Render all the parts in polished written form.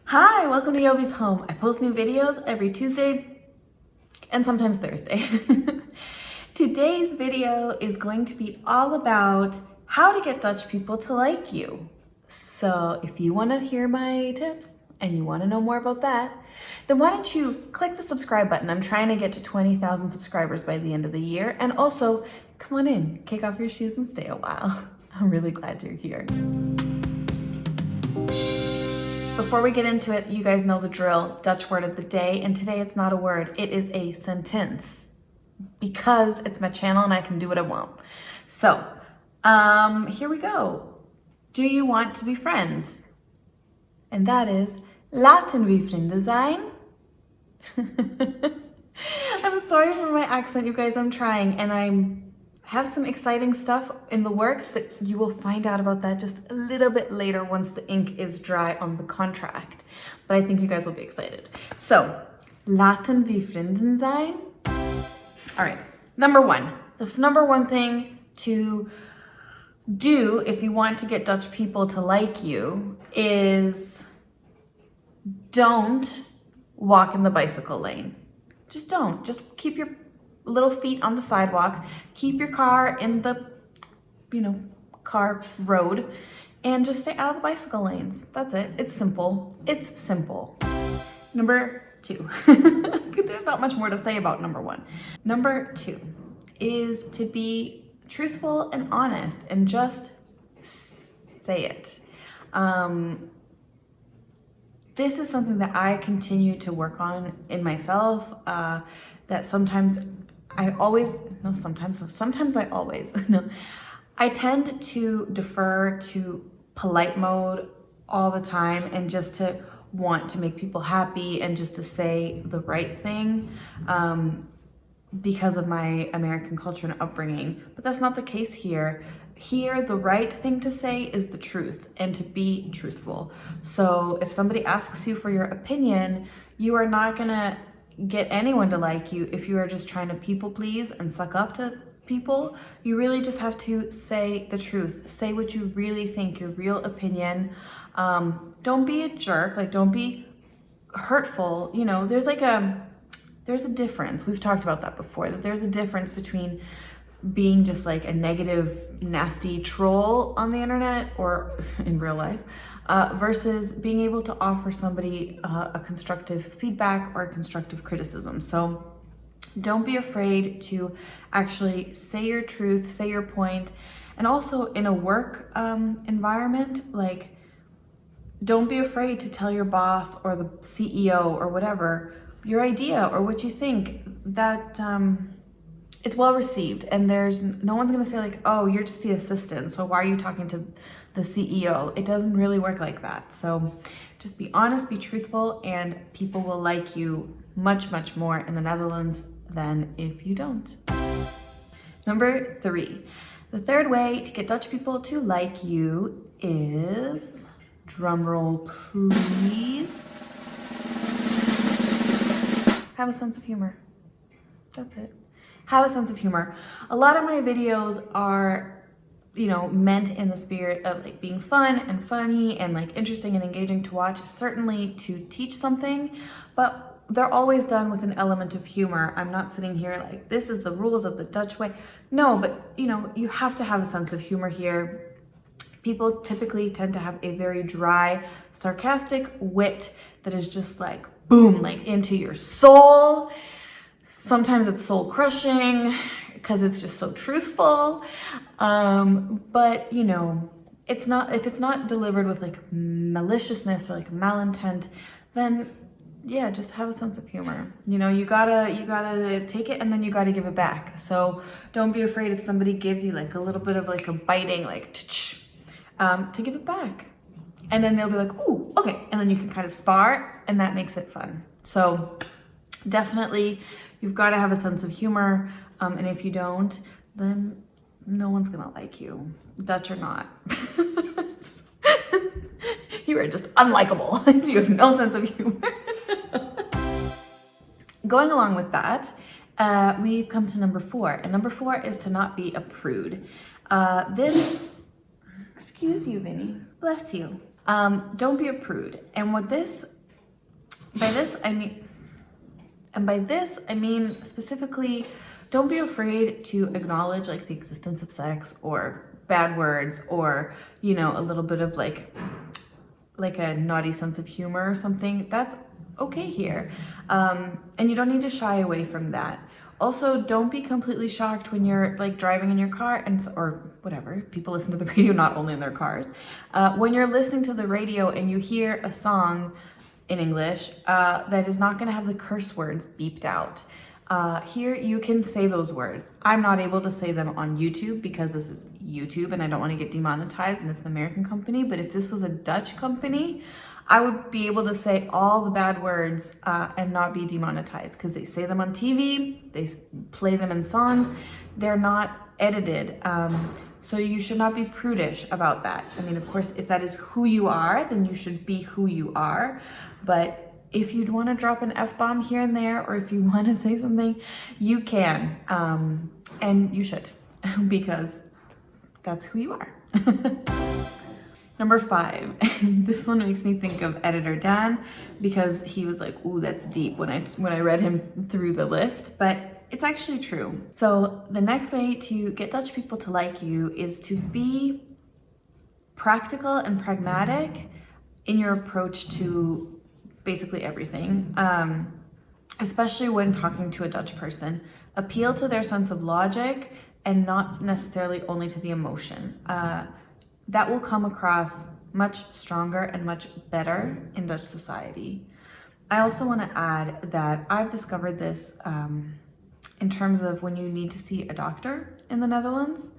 Hi, welcome to Jovie's home. I post new videos every Tuesday and sometimes Thursday. Today's video is going to be all about how to get Dutch people to like you. So if you want to hear my tips and you want to know more about that, then why don't you click the subscribe button. I'm trying to get to 20,000 subscribers by the end of the year. And also, come on in, kick off your shoes and stay a while. I'm really glad you're here. Before we get into it, you guys know the drill, Dutch word of the day, and today it's not a word, it is a sentence because it's my channel and I can do what I want. So, here we go. Do you want to be friends? And that is, laten we vrienden zijn? I'm sorry for my accent, you guys, I'm trying, and I have some exciting stuff in the works, but you will find out about that just a little bit later once the ink is dry on the contract. But I think you guys will be excited. So, laten we vrienden zijn? All right, number one. The number one thing to do if you want to get Dutch people to like you is don't walk in the bicycle lane. Just don't. Just keep your little feet on the sidewalk, keep your car in the, car road, and just stay out of the bicycle lanes. That's it. It's simple. It's simple. Number two. There's not much more to say about number one. Number two is to be truthful and honest and just say it. This is something that I continue to work on in myself, that sometimes I always, I tend to defer to polite mode all the time and just to want to make people happy and just to say the right thing because of my American culture and upbringing. But that's not the case here. Here, the right thing to say is the truth and to be truthful. So if somebody asks you for your opinion, you are not gonna get anyone to like you if you are just trying to people please and suck up to people. You really just have to say the truth. Say what you really think, your real opinion. Don't be a jerk, don't be hurtful. There's a difference. We've talked about that before, that there's a difference between being just a negative, nasty troll on the internet or in real life, versus being able to offer somebody a constructive feedback or a constructive criticism. So don't be afraid to actually say your truth, say your point. And also in a work environment, don't be afraid to tell your boss or the CEO or whatever your idea or what you think, that it's well received, and no one's gonna say oh, you're just the assistant, so why are you talking to the CEO? It doesn't really work like that. So just be honest, be truthful, and people will like you much, much more in the Netherlands than if you don't. Number three. The third way to get Dutch people to like you is, drumroll please, have a sense of humor. That's it. Have a sense of humor. A lot of my videos are, meant in the spirit of being fun and funny and interesting and engaging to watch, certainly to teach something, but they're always done with an element of humor. I'm not sitting here this is the rules of the Dutch way. No, but you have to have a sense of humor here. People typically tend to have a very dry, sarcastic wit that is just boom, into your soul. Sometimes it's soul crushing because it's just so truthful. But it's not, if it's not delivered with maliciousness or malintent, then yeah, just have a sense of humor. You gotta take it and then you gotta give it back. So don't be afraid if somebody gives you a little bit of a biting, to give it back. And then they'll be ooh, okay. And then you can kind of spar, and that makes it fun. So definitely, you've got to have a sense of humor, and if you don't, then no one's gonna like you, Dutch or not. You are just unlikable if you have no sense of humor. Going along with that, we've come to number four, and number four is to not be a prude. Excuse you, Vinny, bless you. Don't be a prude. And by this I mean specifically, don't be afraid to acknowledge like the existence of sex or bad words or, you know, a little bit of like a naughty sense of humor or something. That's okay here. And you don't need to shy away from that. Also, don't be completely shocked when you're like driving in your car or whatever. People listen to the radio not only in their cars. When you're listening to the radio and you hear a song in English that is not going to have the curse words beeped out. Here you can say those words. I'm not able to say them on YouTube because this is YouTube and I don't want to get demonetized and it's an American company. But if this was a Dutch company, I would be able to say all the bad words and not be demonetized because they say them on TV, they play them in songs, they're not edited. So you should not be prudish about that. I mean, of course, if that is who you are, then you should be who you are. But if you'd want to drop an F-bomb here and there, or if you want to say something, you can. And you should, because that's who you are. Number 5, this one makes me think of editor Dan because he was like, ooh, that's deep when I read him through the list, but it's actually true. So the next way to get Dutch people to like you is to be practical and pragmatic in your approach to basically everything, especially when talking to a Dutch person. Appeal to their sense of logic and not necessarily only to the emotion. That will come across much stronger and much better in Dutch society. I also want to add that I've discovered this in terms of when you need to see a doctor in the Netherlands.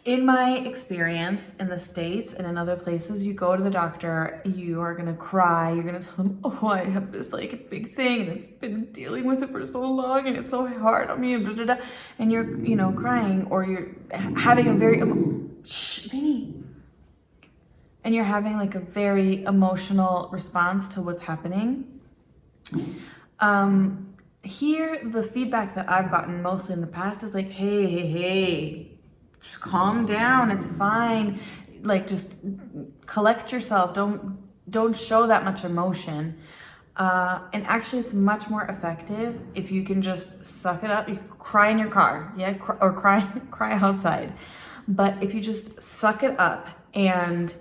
In my experience in the States and in other places, you go to the doctor, you are gonna cry, you're gonna tell them, oh, I have this like big thing and it's been dealing with it for so long and it's so hard on me and blah, blah, blah. And you're, you know, crying or you're having a very, shh, Vinny. And you're having like a very emotional response to what's happening. Here, the feedback that I've gotten mostly in the past is like, hey, just calm down, it's fine. Like, just collect yourself. Don't show that much emotion. And actually, it's much more effective if you can just suck it up. You can cry in your car, yeah, or cry outside. But if you just suck it up and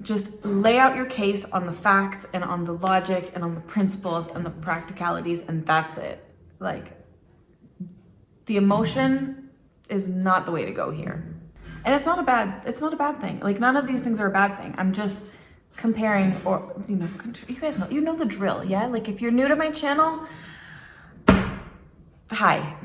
just lay out your case on the facts and on the logic and on the principles and the practicalities, and that's it. Like, the emotion is not the way to go here. And it's not a bad thing. Like, none of these things are a bad thing. I'm just comparing, or, you know, you guys know, you know the drill, yeah? Like, if you're new to my channel, hi.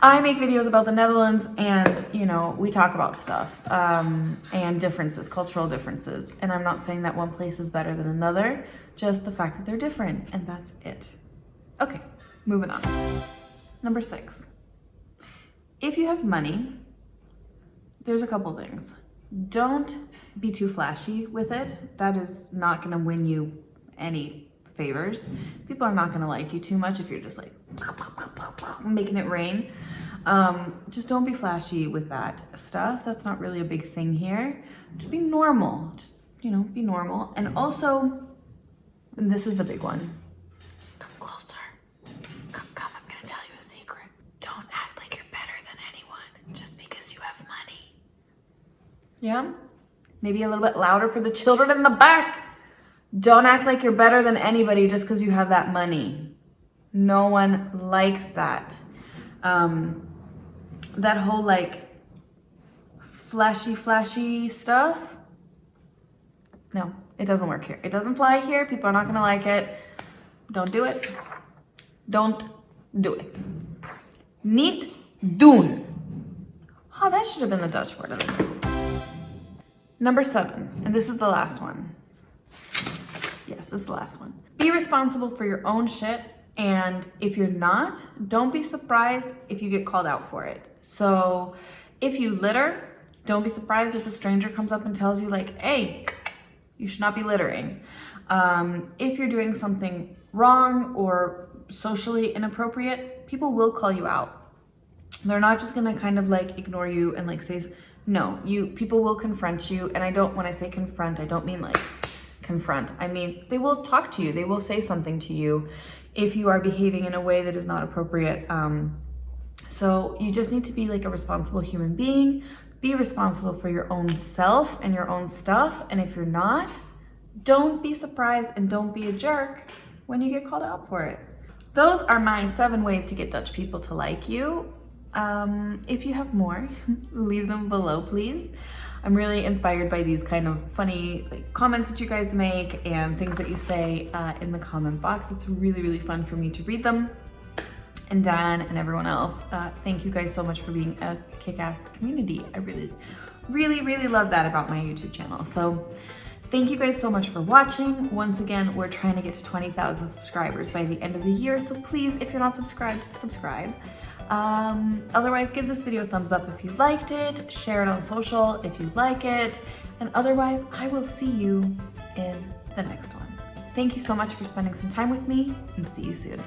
I make videos about the Netherlands and, you know, we talk about stuff and differences, cultural differences. And I'm not saying that one place is better than another, just the fact that they're different, and that's it. Okay, moving on. Number 6. If you have money, there's a couple things. Don't be too flashy with it. That is not gonna win you any favors. People are not gonna like you too much if you're just like making it rain. Just don't be flashy with that stuff. That's not really a big thing here. Just be normal. Just, you know, be normal. And also, and this is the big one. Come closer. Come, I'm gonna tell you a secret. Don't act like you're better than anyone just because you have money. Yeah? Maybe a little bit louder for the children in the back. Don't act like you're better than anybody just because you have that money. No one likes that. That whole like flashy stuff. No, it doesn't work here. It doesn't fly here. People are not gonna like it. Don't do it. Don't do it. Niet doen. Oh, that should have been the Dutch word of it. Number 7, and this is the last one. Yes, this is the last one. Be responsible for your own shit, and if you're not, don't be surprised if you get called out for it. So if you litter, don't be surprised if a stranger comes up and tells you like, hey, you should not be littering. If you're doing something wrong or socially inappropriate, people will call you out. They're not just gonna kind of like ignore you and like say No, people will confront you, and when I say confront, I don't mean like confront. I mean, they will talk to you. They will say something to you if you are behaving in a way that is not appropriate. So you just need to be like a responsible human being, be responsible for your own self and your own stuff. And if you're not, don't be surprised and don't be a jerk when you get called out for it. Those are my 7 ways to get Dutch people to like you. If you have more, leave them below, please. I'm really inspired by these kind of funny comments that you guys make and things that you say in the comment box. It's really, really fun for me to read them. And Dan and everyone else, thank you guys so much for being a kick-ass community. I really, really, really love that about my YouTube channel. So thank you guys so much for watching. Once again, we're trying to get to 20,000 subscribers by the end of the year. So please, if you're not subscribed, subscribe. Otherwise, give this video a thumbs up if you liked it, share it on social if you like it, and otherwise, I will see you in the next one. Thank you so much for spending some time with me, and see you soon.